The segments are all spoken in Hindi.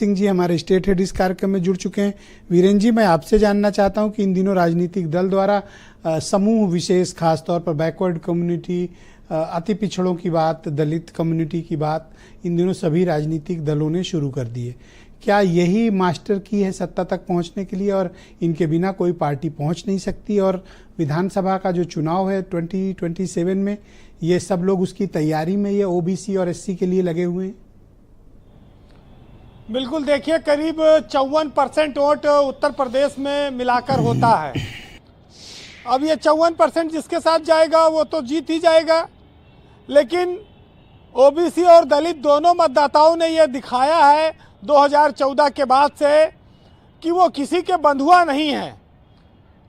सिंह जी हमारे स्टेट हेड इस कार्यक्रम में जुड़ चुके हैं। वीरेंद्र जी, मैं आपसे जानना चाहता हूं कि इन दिनों राजनीतिक दल द्वारा समूह विशेष, खासतौर पर बैकवर्ड कम्युनिटी, अति पिछड़ों की बात, दलित कम्युनिटी की बात इन दिनों सभी राजनीतिक दलों ने शुरू कर दी है। क्या यही मास्टर की है सत्ता तक पहुंचने के लिए और इनके बिना कोई पार्टी पहुंच नहीं सकती? और विधानसभा का जो चुनाव है 2027 में, ये सब लोग उसकी तैयारी में ये ओबीसी और एससी के लिए लगे हुए हैं। बिल्कुल, देखिए करीब 54% वोट उत्तर प्रदेश में मिलाकर होता है। अब ये 54% जिसके साथ जाएगा वो तो जीत ही जाएगा, लेकिन ओबीसी और दलित दोनों मतदाताओं ने ये दिखाया है 2014 के बाद से कि वो किसी के बंधुआ नहीं हैं।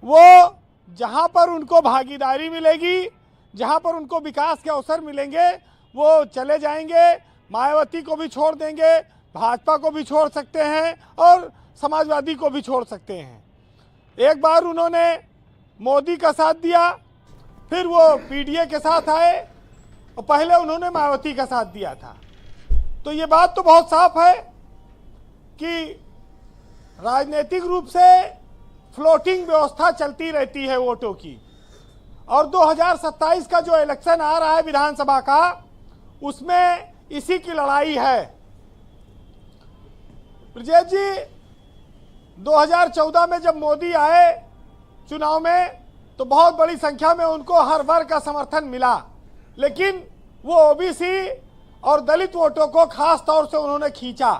वो जहाँ पर उनको भागीदारी मिलेगी, जहाँ पर उनको विकास के अवसर मिलेंगे, वो चले जाएंगे। मायावती को भी छोड़ देंगे, भाजपा को भी छोड़ सकते हैं और समाजवादी को भी छोड़ सकते हैं। एक बार उन्होंने मोदी का साथ दिया, फिर वो पीडीए के साथ आए और पहले उन्होंने मायावती का साथ दिया था। तो ये बात तो बहुत साफ है कि राजनीतिक रूप से फ्लोटिंग व्यवस्था चलती रहती है वोटों की। और 2027 का जो इलेक्शन आ रहा है विधानसभा का, उसमें इसी की लड़ाई है। ब्रजेश जी, 2014 में जब मोदी आए चुनाव में तो बहुत बड़ी संख्या में उनको हर वर्ग का समर्थन मिला, लेकिन वो ओबीसी और दलित वोटों को खास तौर से उन्होंने खींचा।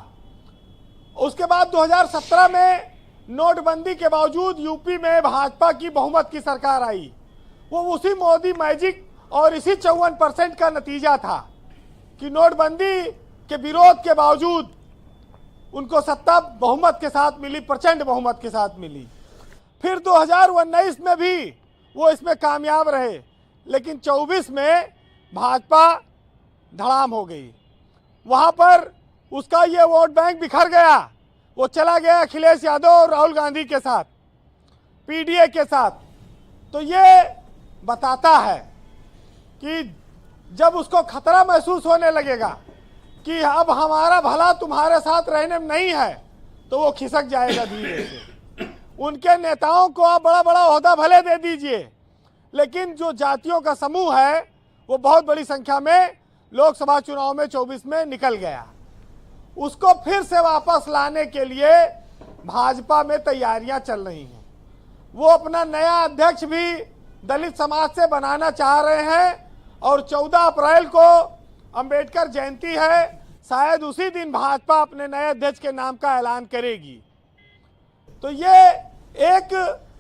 उसके बाद 2017 में नोटबंदी के बावजूद यूपी में भाजपा की बहुमत की सरकार आई। वो उसी मोदी मैजिक और इसी 54% का नतीजा था कि नोटबंदी के विरोध के बावजूद उनको सत्ता बहुमत के साथ मिली, प्रचंड बहुमत के साथ मिली। फिर 2019 में भी वो इसमें कामयाब रहे, लेकिन 24 में भाजपा धड़ाम हो गई। वहाँ पर उसका ये वोट बैंक बिखर गया। वो चला गया अखिलेश यादव और राहुल गांधी के साथ, पीडीए के साथ। तो ये बताता है कि जब उसको खतरा महसूस होने लगेगा कि अब हमारा भला तुम्हारे साथ रहने में नहीं है, तो वो खिसक जाएगा धीरे से। उनके नेताओं को आप बड़ा बड़ा ओहदा भले दे दीजिए, लेकिन जो जातियों का समूह है वो बहुत बड़ी संख्या में लोकसभा चुनाव में 24 में निकल गया। उसको फिर से वापस लाने के लिए भाजपा में तैयारियां चल रही हैं। वो अपना नया अध्यक्ष भी दलित समाज से बनाना चाह रहे हैं और 14 अप्रैल को अंबेडकर जयंती है, शायद उसी दिन भाजपा अपने नए अध्यक्ष के नाम का ऐलान करेगी। तो ये एक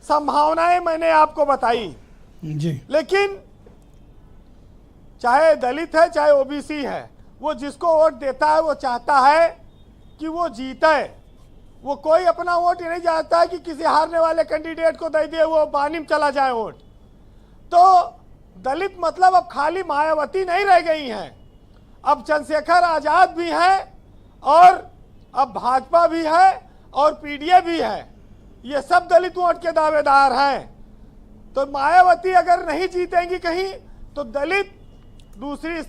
संभावनाएं मैंने आपको बताई जी। लेकिन चाहे दलित है चाहे ओबीसी है, वो जिसको वोट देता है वो चाहता है कि वो जीते। वो कोई अपना वोट ही नहीं चाहता है कि किसी हारने वाले कैंडिडेट को दे दे, वो पानी में चला जाए वोट। तो दलित मतलब अब खाली मायावती नहीं रह गई हैं, अब चंद्रशेखर आजाद भी हैं और अब भाजपा भी है और पीडीए भी है। ये सब दलित वोट के दावेदार हैं। तो मायावती अगर नहीं जीतेंगी कहीं, तो दलित दूसरी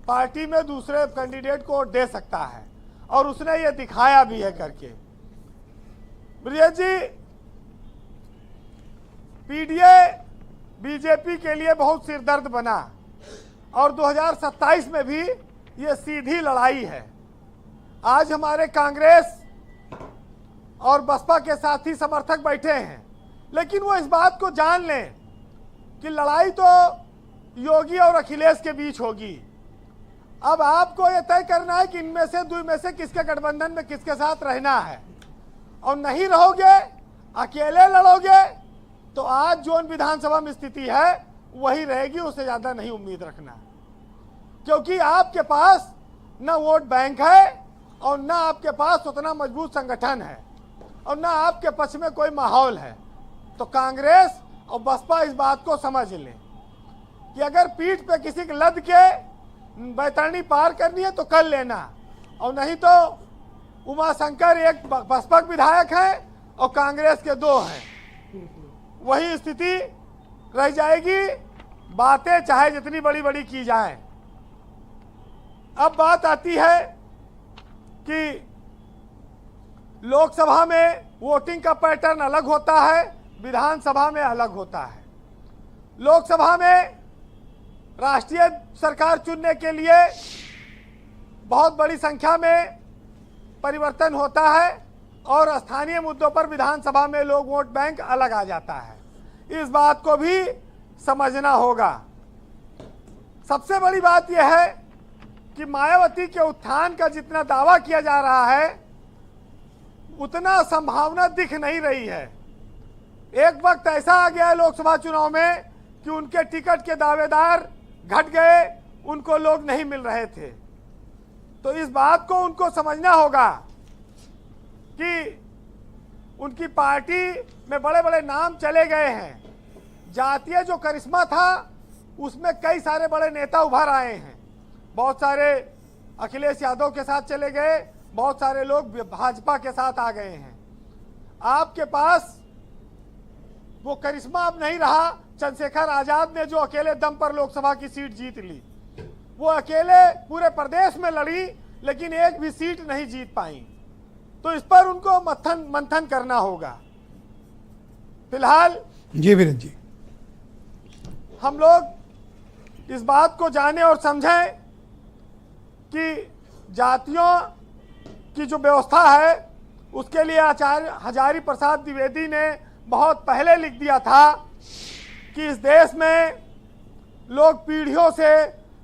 पार्टी में दूसरे कैंडिडेट को वोट दे सकता है, और उसने ये दिखाया भी है करके। ब्रजेश जी, पीडीए बीजेपी के लिए बहुत सिरदर्द बना और 2027 में भी ये सीधी लड़ाई है। आज हमारे कांग्रेस और बसपा के साथी समर्थक बैठे हैं, लेकिन वो इस बात को जान लें कि लड़ाई तो योगी और अखिलेश के बीच होगी। अब आपको ये तय करना है कि इनमें से दो में से किसके गठबंधन में किसके साथ रहना है, और नहीं रहोगे, अकेले लड़ोगे, तो आज जो विधानसभा में स्थिति है वही रहेगी, उससे ज्यादा नहीं उम्मीद रखना, क्योंकि आपके पास न वोट बैंक है और न आपके पास उतना मजबूत संगठन है और न आपके पक्ष में कोई माहौल है। तो कांग्रेस और बसपा इस बात को समझ लें कि अगर पीठ पे किसी के लद के बैतरणी पार करनी है तो कर लेना, और नहीं तो उमाशंकर एक बसपा विधायक हैं और कांग्रेस के 2 हैं, वही स्थिति रह जाएगी। बातें चाहे जितनी बड़ी बड़ी की जाए। अब बात आती है कि लोकसभा में वोटिंग का पैटर्न अलग होता है, विधानसभा में अलग होता है। लोकसभा में राष्ट्रीय सरकार चुनने के लिए बहुत बड़ी संख्या में परिवर्तन होता है और स्थानीय मुद्दों पर विधानसभा में लोग वोट बैंक अलग आ जाता है। इस बात को भी समझना होगा। सबसे बड़ी बात यह है कि मायावती के उत्थान का जितना दावा किया जा रहा है उतना संभावना दिख नहीं रही है। एक वक्त ऐसा आ गया है लोकसभा चुनाव में कि उनके टिकट के दावेदार घट गए, उनको लोग नहीं मिल रहे थे। तो इस बात को उनको समझना होगा कि उनकी पार्टी में बड़े बड़े नाम चले गए हैं। जातीय जो करिश्मा था उसमें कई सारे बड़े नेता उभर आए हैं। बहुत सारे अखिलेश यादव के साथ चले गए, बहुत सारे लोग भाजपा के साथ आ गए हैं। आपके पास वो करिश्मा अब नहीं रहा। चंद्रशेखर आजाद ने जो अकेले दम पर लोकसभा की सीट जीत ली, वो अकेले पूरे प्रदेश में लड़ी लेकिन एक भी सीट नहीं जीत पाई। तो इस पर उनको मंथन करना होगा। फिलहाल जी वीरेंद्र जी, हम लोग इस बात को जाने और समझें कि जातियों की जो व्यवस्था है उसके लिए आचार्य हजारी प्रसाद द्विवेदी ने बहुत पहले लिख दिया था कि इस देश में लोग पीढ़ियों से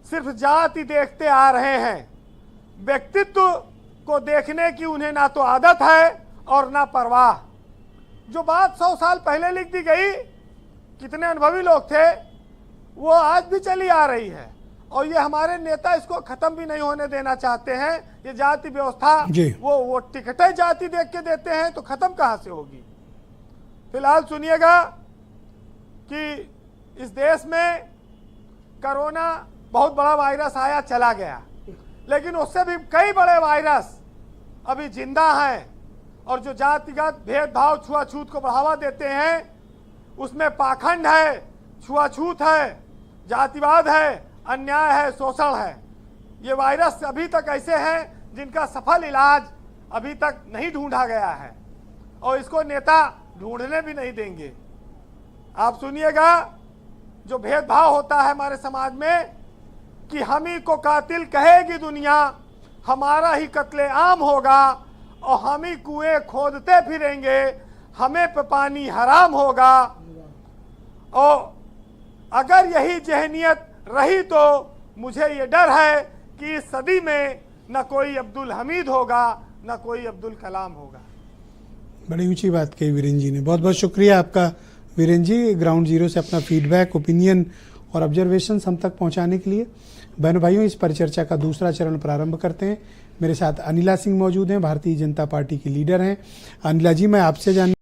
सिर्फ जाति देखते आ रहे हैं, व्यक्तित्व को देखने की उन्हें ना तो आदत है और ना परवाह। जो बात 100 साल पहले लिख दी गई, कितने अनुभवी लोग थे, वो आज भी चली आ रही है और ये हमारे नेता इसको खत्म भी नहीं होने देना चाहते हैं। ये जाति व्यवस्था वो टिकटें जाति देख के देते हैं तो खत्म कहां से होगी। फिलहाल सुनिएगा कि इस देश में कोरोना बहुत बड़ा वायरस आया चला गया, लेकिन उससे भी कई बड़े वायरस अभी जिंदा हैं और जो जातिगत भेदभाव छुआछूत को बढ़ावा देते हैं उसमें पाखंड है, छुआछूत है, जातिवाद है, अन्याय है, शोषण है। ये वायरस अभी तक ऐसे हैं जिनका सफल इलाज अभी तक नहीं ढूंढा गया है और इसको नेता ढूंढने भी नहीं देंगे। आप सुनिएगा, जो भेदभाव होता है हमारे समाज में कि हम ही को कातिल कहेगी दुनिया, हमारा ही कत्ले आम होगा और हम ही कुएं खोदते फिरेंगे, हमें पे पानी हराम होगा। और अगर यही जहनियत रही तो मुझे ये डर है कि इस सदी में न कोई अब्दुल हमीद होगा न कोई अब्दुल कलाम होगा। बड़ी ऊंची बात कही वीरेंद्र जी ने। बहुत बहुत शुक्रिया आपका वीरेंद्र जी, ग्राउंड जीरो से अपना फीडबैक, ओपिनियन और ऑब्जर्वेशन हम तक पहुंचाने के लिए। बहनों भाइयों, इस परिचर्चा का दूसरा चरण प्रारंभ करते हैं। मेरे साथ अनिला सिंह मौजूद हैं, भारतीय जनता पार्टी की लीडर हैं। अनिला जी, मैं आपसे जानना